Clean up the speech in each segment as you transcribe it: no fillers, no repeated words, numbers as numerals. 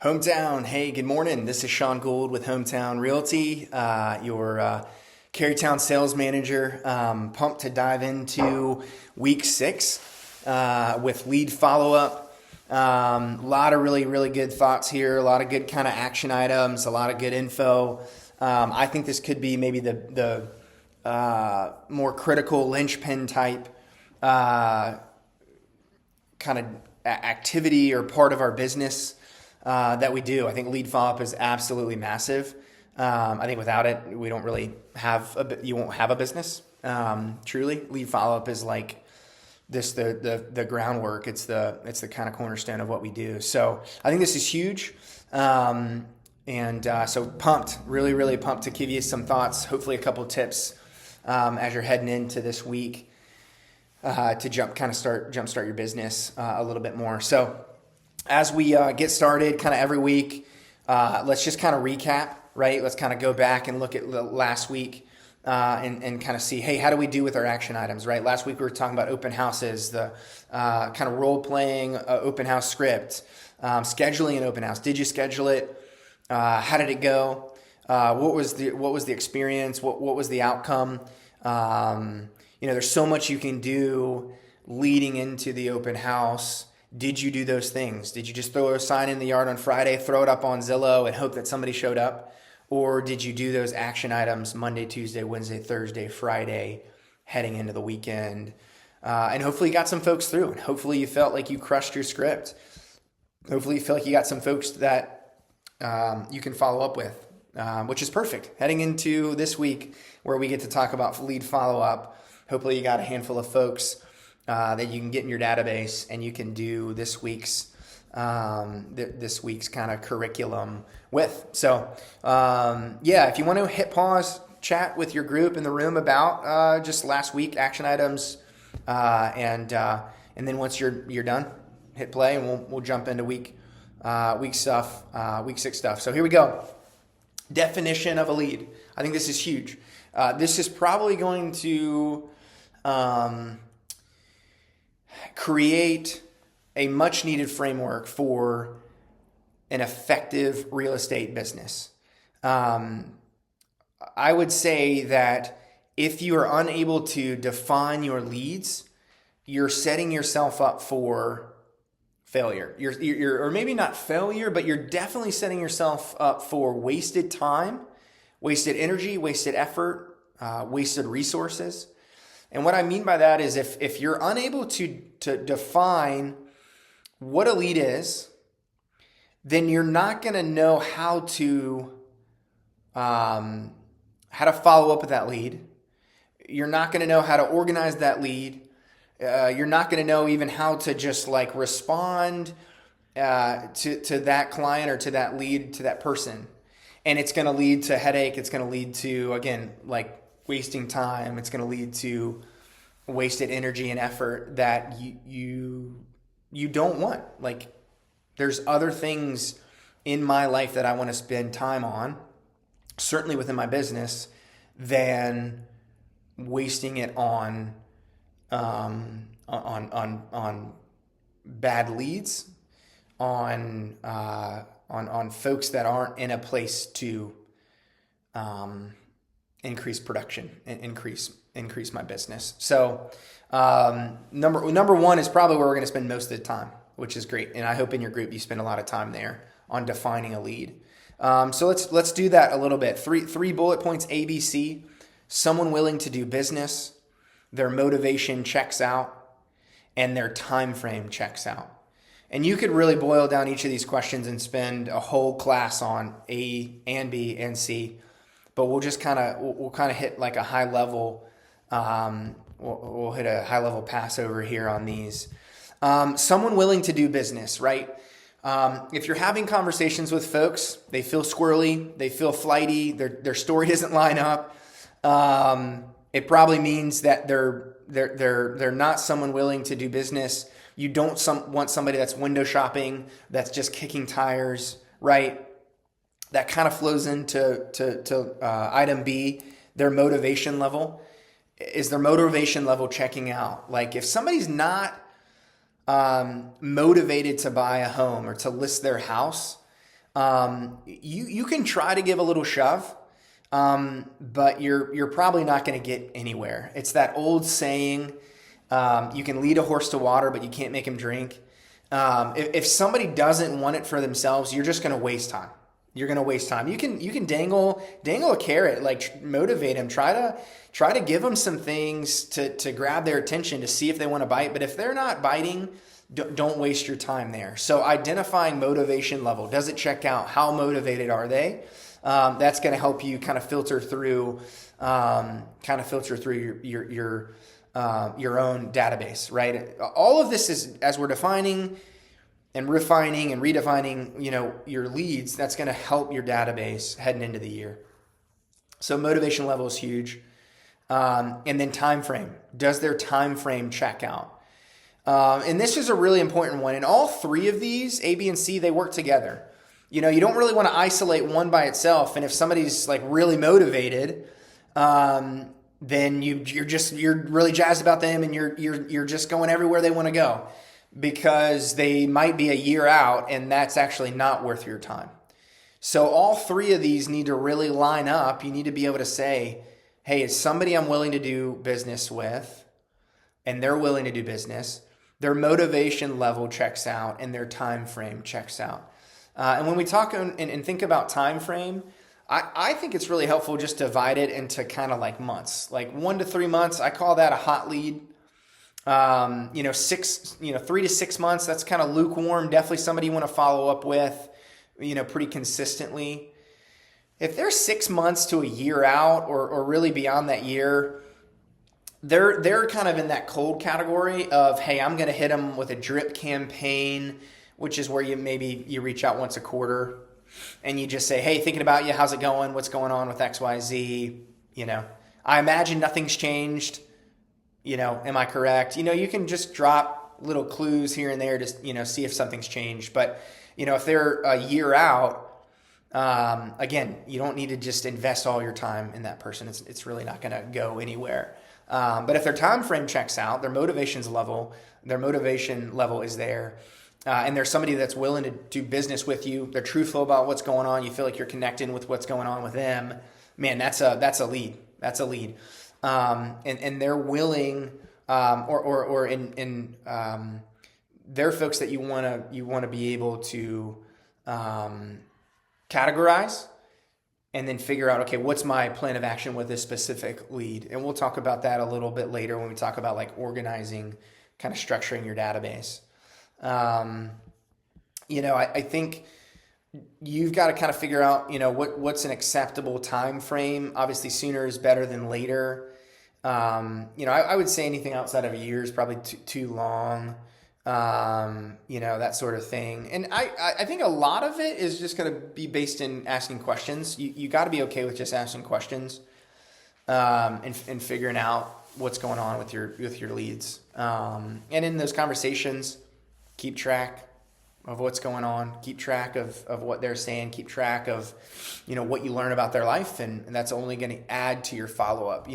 Hometown, hey, good morning. This is Sean Gould with Hometown Realty, your Carytown sales manager. Pumped to dive into week 6 with lead follow up. A lot of really good thoughts here, a lot of good kind of action items, a lot of good info. I think this could be maybe the more critical linchpin type kind of activity or part of our business that we do. I think lead follow-up is absolutely massive. I think without it, we don't really have you won't have a business. Truly, lead follow-up is like the groundwork. It's the kind of cornerstone of what we do. So I think this is huge. So pumped, really pumped to give you some thoughts, hopefully a couple tips as you're heading into this week to jumpstart your business a little bit more. So as we get started kind of every week, let's just kind of recap, right? Let's kind of go back and look at last week and kind of see, hey, how do we do with our action items, right? Last week we were talking about open houses, the kind of role-playing open house script, scheduling an open house. Did you schedule it? How did it go? What was the experience? What was the outcome? There's so much you can do leading into the open house. Did you do those things? Did you just throw a sign in the yard on Friday, throw it up on Zillow and hope that somebody showed up? Or did you do those action items Monday, Tuesday, Wednesday, Thursday, Friday, heading into the weekend? And hopefully you got some folks through. And hopefully you felt like you crushed your script. Hopefully you feel like you got some folks that you can follow up with, which is perfect. Heading into this week where we get to talk about lead follow-up, hopefully you got a handful of folks that you can get in your database and you can do this week's kind of curriculum with. So if you want to hit pause, chat with your group in the room about just last week action items, and then once you're done, hit play and we'll jump into week 6 stuff. So here we go. Definition of a lead. I think this is huge. This is probably going to create a much needed framework for an effective real estate business. I would say that if you are unable to define your leads, you're setting yourself up for failure. You're or maybe not failure, but you're definitely setting yourself up for wasted time, wasted energy, wasted effort, wasted resources. And what I mean by that is if you're unable to define what a lead is, then you're not going to know how to follow up with that lead. You're not going to know how to organize that lead. You're not going to know even how to just like respond to that client or to that lead, to that person. And it's going to lead to headache. It's going to lead to, again, like wasting time. It's going to lead to wasted energy and effort that you don't want. Like, there's other things in my life that I want to spend time on, certainly within my business, than wasting it on bad leads, on folks that aren't in a place to increase production and increase my business. So number one is probably where we're going to spend most of the time, which is great. And I hope in your group you spend a lot of time there on defining a lead. So let's do that a little bit. Three bullet points: ABC. Someone willing to do business, their motivation checks out, and their time frame checks out. And you could really boil down each of these questions and spend a whole class on A and B and C. But we'll just kind of hit like a high level. We'll hit a high level pass over here on these. Someone willing to do business, right? If you're having conversations with folks, they feel squirrely, they feel flighty, their story doesn't line up. It probably means that they're not someone willing to do business. You don't want somebody that's window shopping, that's just kicking tires, right? That kind of flows into item B, their motivation level. Is their motivation level checking out? Like, if somebody's not motivated to buy a home or to list their house, You can try to give a little shove, but you're probably not going to get anywhere. It's that old saying, you can lead a horse to water, but you can't make him drink. If somebody doesn't want it for themselves, you're just going to waste time. You're going to waste time. You can dangle a carrot, like motivate them. Try to give them some things to grab their attention to see if they want to bite. But if they're not biting, don't waste your time there. So identifying motivation level, does it check out? How motivated are they? That's going to help you kind of filter through your own database, right? All of this is, as we're defining and refining and redefining, your leads, that's going to help your database heading into the year. So motivation level is huge. And then time frame. Does their time frame check out? And this is a really important one. And all three of these, A, B, and C, they work together. You don't really want to isolate one by itself. And if somebody's like really motivated, then you're really jazzed about them, and you're just going everywhere they want to go, because they might be a year out, and that's actually not worth your time. So all three of these need to really line up. You need to be able to say, hey, it's somebody I'm willing to do business with, and they're willing to do business. Their motivation level checks out, and their time frame checks out. And when we talk and think about time frame, I think it's really helpful just to divide it into kind of like months, like 1 to 3 months. I call that a hot lead. 3 to 6 months, that's kind of lukewarm. Definitely somebody you want to follow up with, pretty consistently. If they're 6 months to a year out, or really beyond that year, they're kind of in that cold category of, hey, I'm going to hit them with a drip campaign, which is where you reach out once a quarter. And you just say, hey, thinking about you, how's it going? What's going on with XYZ? I imagine nothing's changed. Am I correct? You can just drop little clues here and there to, see if something's changed. But, if they're a year out, again, you don't need to just invest all your time in that person. It's really not going to go anywhere. But if their time frame checks out, their motivation level is there. And there's somebody that's willing to do business with you. They're truthful about what's going on. You feel like you're connecting with what's going on with them. Man, that's a lead. That's a lead. And they're willing, they're folks that you want to be able to categorize, and then figure out, okay, what's my plan of action with this specific lead? And we'll talk about that a little bit later when we talk about like organizing, kind of structuring your database. I think you've got to kind of figure out, what's an acceptable time frame. Obviously, sooner is better than later. I would say anything outside of a year is probably too long. That sort of thing. And I think a lot of it is just going to be based in asking questions. You got to be okay with just asking questions, and figuring out what's going on with your leads. And in those conversations, keep track of what's going on, keep track of what they're saying, keep track of, what you learn about their life. And that's only going to add to your follow-up.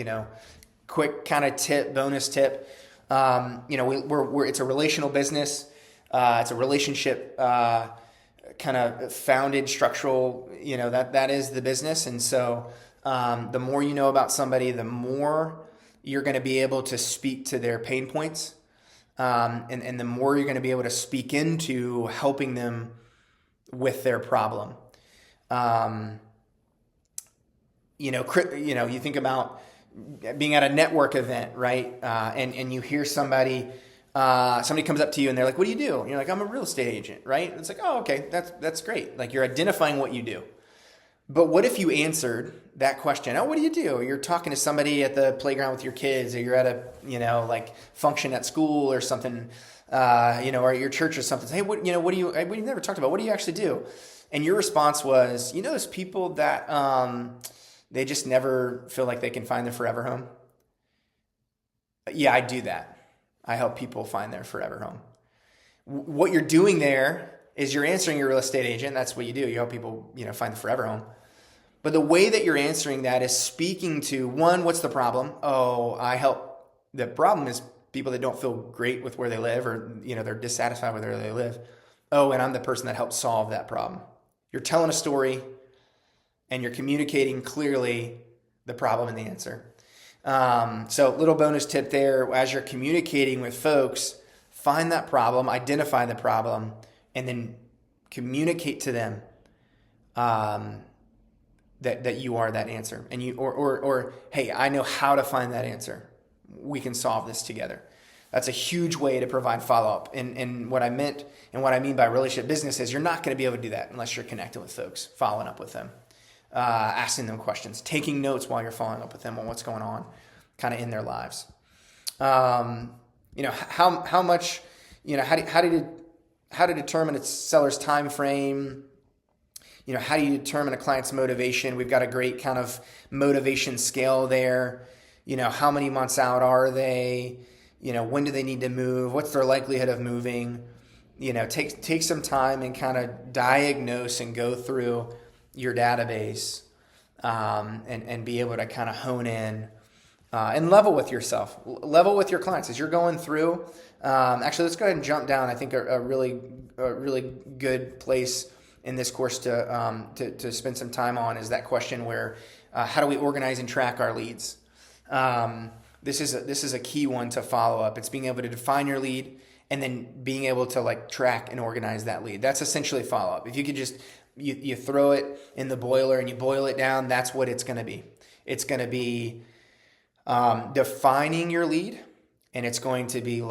Quick kind of bonus tip. It's a relational business. It's a relationship, kind of founded structural, that is the business. And so, the more you know about somebody, the more you're going to be able to speak to their pain points. And the more you're going to be able to speak into helping them with their problem. You think about being at a network event, right? And you hear somebody comes up to you and they're like, what do you do? And you're like, I'm a real estate agent, right? It's like, oh, okay, that's great. Like, you're identifying what you do. But what if you answered that question? Oh, what do you do? You're talking to somebody at the playground with your kids, or you're at a, function at school or something, or at your church or something. Hey, what do you, we've never talked about, what do you actually do? And your response was, those people that, they just never feel like they can find their forever home. Yeah, I do that. I help people find their forever home. What you're doing there is you're answering your real estate agent. That's what you do. You help people, find the forever home. But the way that you're answering that is speaking to, one, what's the problem? Oh, I help. The problem is people that don't feel great with where they live, or, they're dissatisfied with where they live. Oh, and I'm the person that helps solve that problem. You're telling a story and you're communicating clearly the problem and the answer. So little bonus tip there, as you're communicating with folks, find that problem, identify the problem, and then communicate to them that you are that answer. And you or hey, I know how to find that answer. We can solve this together. That's a huge way to provide follow-up. And what I mean by relationship business is you're not going to be able to do that unless you're connecting with folks, following up with them, asking them questions, taking notes while you're following up with them on what's going on kind of in their lives. How much, how to determine a seller's time frame. How do you determine a client's motivation? We've got a great kind of motivation scale there. How many months out are they? When do they need to move? What's their likelihood of moving? Take some time and kind of diagnose and go through your database and be able to kind of hone in and level with yourself, level with your clients as you're going through. Actually, let's go ahead and jump down. I think a really good place in this course to spend some time on is that question where how do we organize and track our leads? This is a key one to follow up. It's being able to define your lead and then being able to track and organize that lead. That's essentially follow up. If you could just you throw it in the boiler and you boil it down, that's what it's going to be. It's going to be defining your lead, and it's going to be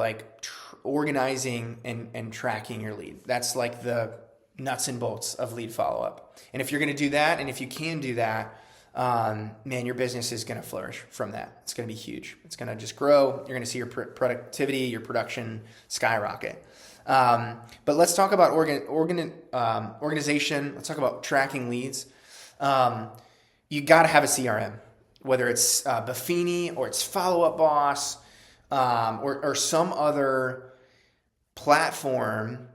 organizing and tracking your lead. That's like the nuts and bolts of lead follow up. And if you're going to do that, and if you can do that, your business is going to flourish from that. It's going to be huge. It's going to just grow. You're going to see your productivity, your production skyrocket. But let's talk about organization. Let's talk about tracking leads. You got to have a CRM, whether it's Buffini or it's Follow Up Boss or some other platform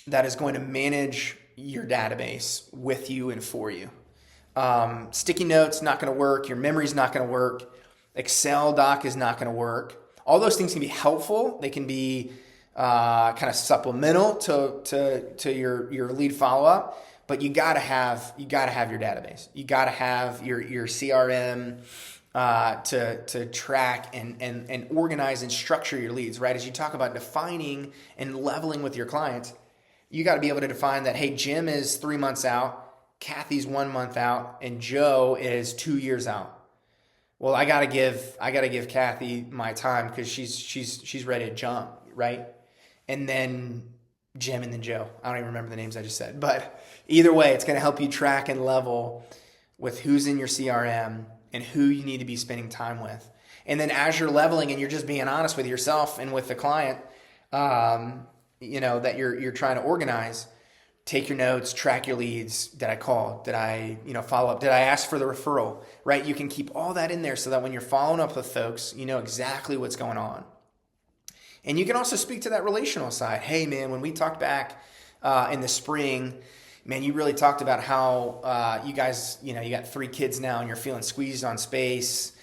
that is going to manage your database with you and for you. Sticky notes not going to work. Your memory's not going to work. Excel doc is not going to work. All those things can be helpful. They can be kind of supplemental to your lead follow up. But you gotta have your database. You gotta have your CRM to track and organize and structure your leads. Right, as you talk about defining and leveling with your clients, you got to be able to define that. Hey, Jim is 3 months out. Kathy's 1 month out, and Joe is 2 years out. Well, I gotta give Kathy my time because she's ready to jump, right? And then Jim and then Joe. I don't even remember the names I just said, but either way, it's gonna help you track and level with who's in your CRM and who you need to be spending time with. And then as you're leveling and you're just being honest with yourself and with the client, that you're trying to organize. Take your notes, track your leads. Did I call? Did I, follow up? Did I ask for the referral? Right? You can keep all that in there so that when you're following up with folks, you know exactly what's going on. And you can also speak to that relational side. Hey, man, when we talked back in the spring, man, you really talked about how you guys, you got 3 kids now and you're feeling squeezed on space.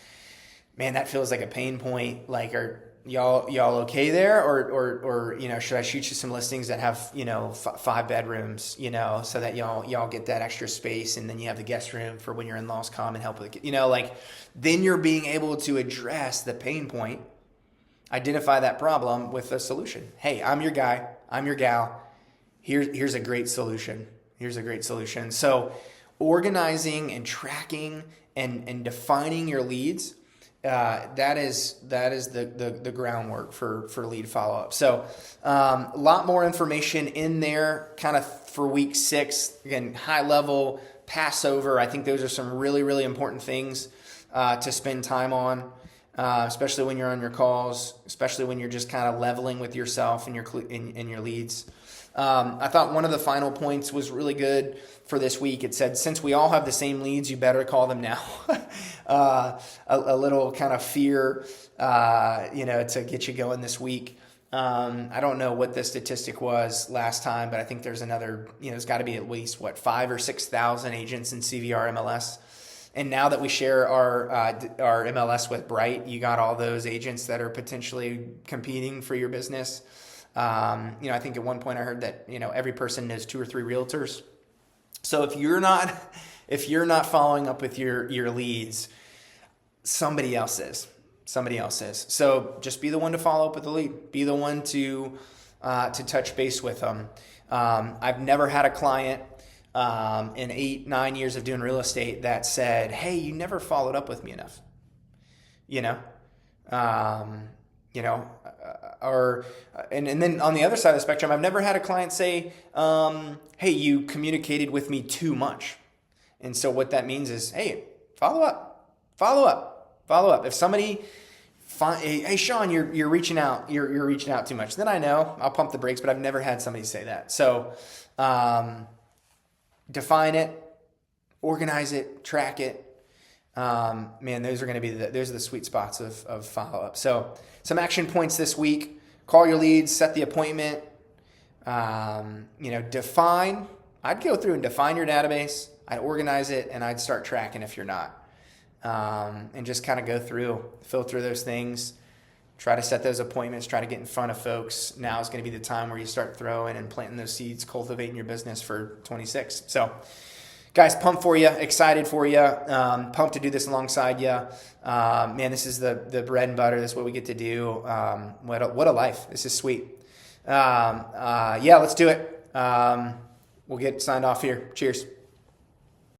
Man, that feels like a pain point. Are y'all okay there, or should I shoot you some listings that have 5 bedrooms, so that y'all get that extra space, and then you have the guest room for when your in-laws come and help with the kid. Then you're being able to address the pain point, identify that problem with a solution. Hey, I'm your guy, I'm your gal. Here's a great solution. So organizing and tracking and defining your leads. That is the groundwork for lead follow up. So a lot more information in there, kind of for week 6. Again, high level, Passover. I think those are some really, really important things to spend time on, especially when you're on your calls, especially when you're just kind of leveling with yourself and your leads. I thought one of the final points was really good for this week. It said, since we all have the same leads, you better call them now. A little kind of fear, to get you going this week. I don't know what the statistic was last time, but I think there's another, there's got to be at least 5,000 or 6,000 agents in CVR MLS. And now that we share our MLS with Bright, you got all those agents that are potentially competing for your business. I think at one point I heard that, every person knows 2 or 3 realtors. So if you're not following up with your leads, somebody else is. Somebody else is. So just be the one to follow up with the lead. Be the one to touch base with them. I've never had a client in 8-9 years of doing real estate that said, "Hey, you never followed up with me enough." You know, you know, or and then on the other side of the spectrum, I've never had a client say, "Hey, you communicated with me too much." And so what that means is, hey, follow up. If somebody, hey Sean, you're reaching out, you're reaching out too much, then I know I'll pump the brakes. But I've never had somebody say that. So define it, organize it, track it. Man, those are going to be those are the sweet spots of follow up. So some action points this week: call your leads, set the appointment. Define. I'd go through and define your database. I'd organize it, and I'd start tracking if you're not. And just kind of go through, filter those things, try to set those appointments, try to get in front of folks. Now is going to be the time where you start throwing and planting those seeds, cultivating your business for 26. So, guys, pumped for you, excited for you, pumped to do this alongside you. Man, this is the bread and butter. This is what we get to do. What a life. This is sweet. Let's do it. We'll get signed off here. Cheers.